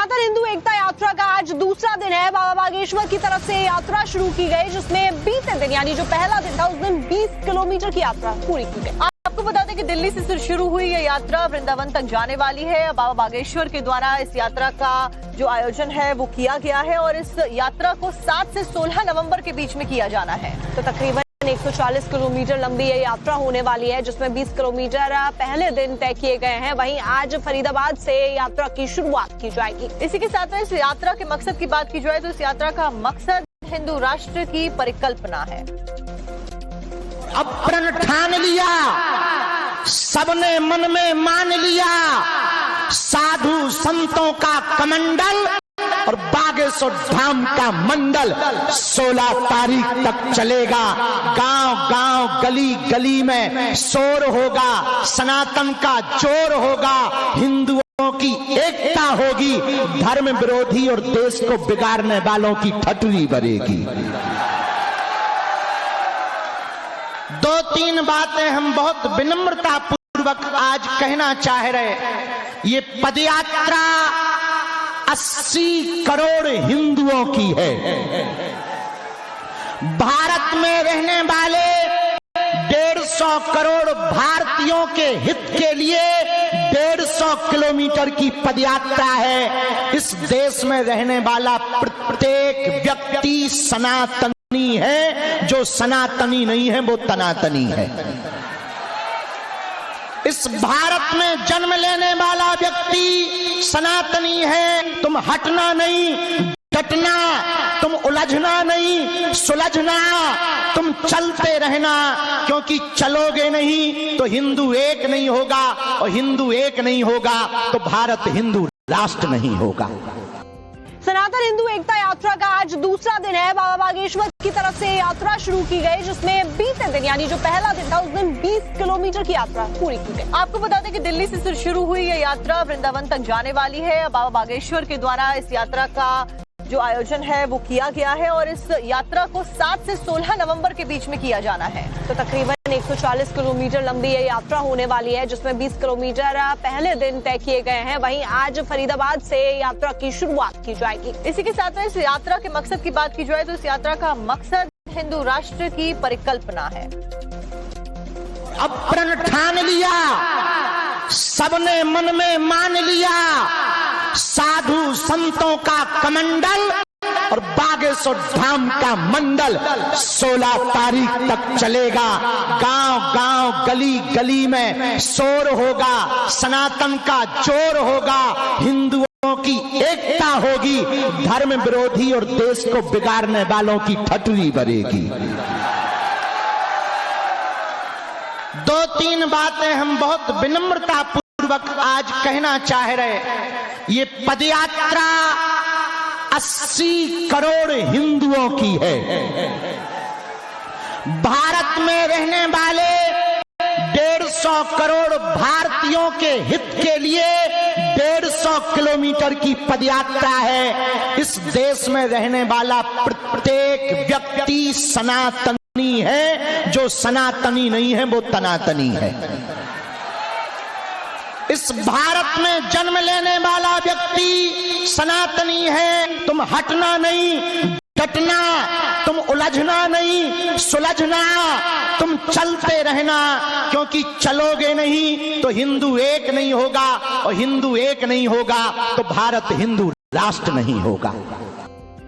सनातन हिंदू एकता यात्रा का आज दूसरा दिन है। बाबा बागेश्वर की तरफ से यात्रा शुरू की गई, जिसमें बीते दिन यानी जो पहला दिन था उस दिन 20 किलोमीटर की यात्रा पूरी की गई। आपको बता दें कि दिल्ली से शुरू हुई यह यात्रा वृंदावन तक जाने वाली है। बाबा बागेश्वर के द्वारा इस यात्रा का जो आयोजन है वो किया गया है और इस यात्रा को 7 से 16 नवंबर के बीच में किया जाना है। तो तकरीबन 140 किलोमीटर लंबी ये यात्रा होने वाली है, जिसमें 20 किलोमीटर पहले दिन तय किए गए हैं। वहीं आज फरीदाबाद से यात्रा की शुरुआत की जाएगी। इसी के साथ में इस यात्रा के मकसद की बात की जाए तो इस यात्रा का मकसद हिंदू राष्ट्र की परिकल्पना है। अब प्रण ठान लिया, सबने मन में मान लिया, साधु संतों का कमंडल और बागेश्वर धाम का मंडल 16 तारीख तक चलेगा। गांव गांव गली गली में शोर होगा, सनातन का जोर होगा, हिंदुओं की एकता होगी, धर्म विरोधी और देश को बिगाड़ने वालों की ठटरी भरेगी। 2-3 बातें हम बहुत विनम्रता पूर्वक आज कहना चाह रहे। ये पदयात्रा 80 करोड़ हिंदुओं की है। भारत में रहने वाले 150 करोड़ भारतीयों के हित के लिए 150 किलोमीटर की पदयात्रा है। इस देश में रहने वाला प्रत्येक व्यक्ति सनातनी है, जो सनातनी नहीं है वो तनातनी है। इस भारत में जन्म लेने वाला व्यक्ति सनातनी है। तुम हटना नहीं, डटना, तुम उलझना नहीं, सुलझना, तुम चलते रहना, क्योंकि चलोगे नहीं तो हिंदू एक नहीं होगा, और हिंदू एक नहीं होगा तो भारत हिंदू राष्ट्र नहीं होगा। सनातन हिंदू एकता यात्रा का आज दूसरा दिन है। बाबा बागेश्वर की तरफ से यात्रा शुरू की गई, जिसमें बीते दिन यानी जो पहला दिन था उस दिन 20 किलोमीटर की यात्रा पूरी की गई। आपको बता दें कि दिल्ली से शुरू हुई यह यात्रा वृंदावन तक जाने वाली है। बाबा बागेश्वर के द्वारा इस यात्रा का जो आयोजन है वो किया गया है और इस यात्रा को 7 से 16 नवंबर के बीच में किया जाना है। तो तकरीबन 140 किलोमीटर लंबी ये यात्रा होने वाली है, जिसमें 20 किलोमीटर पहले दिन तय किए गए हैं। वहीं आज फरीदाबाद से यात्रा की शुरुआत की जाएगी। इसी के साथ में इस यात्रा के मकसद की बात की जाए तो इस यात्रा का मकसद हिंदू राष्ट्र की परिकल्पना है। अब प्रण ठान लिया, सबने मन में मान लिया, साधु संतों का कमंडल और बागेश्वर धाम का मंडल 16 तारीख तक चलेगा। गांव गांव गली गली में शोर होगा, सनातन का जोर होगा, हिंदुओं की एकता होगी, धर्म विरोधी और देश को बिगाड़ने वालों की ठटरी भरेगी। 2-3 बातें हम बहुत विनम्रता पूर्वक आज कहना चाह रहे। ये पदयात्रा 80 करोड़ हिंदुओं की है। भारत में रहने वाले 150 करोड़ भारतीयों के हित के लिए 150 किलोमीटर की पदयात्रा है। इस देश में रहने वाला प्रत्येक व्यक्ति सनातनी है, जो सनातनी नहीं है वो तनातनी है। इस भारत में जन्म लेने वाला व्यक्ति सनातनी है। तुम हटना नहीं, डटना, तुम उलझना नहीं, सुलझना, तुम चलते रहना, क्योंकि चलोगे नहीं तो हिंदू एक नहीं होगा, और हिंदू एक नहीं होगा तो भारत हिंदू राष्ट्र नहीं होगा।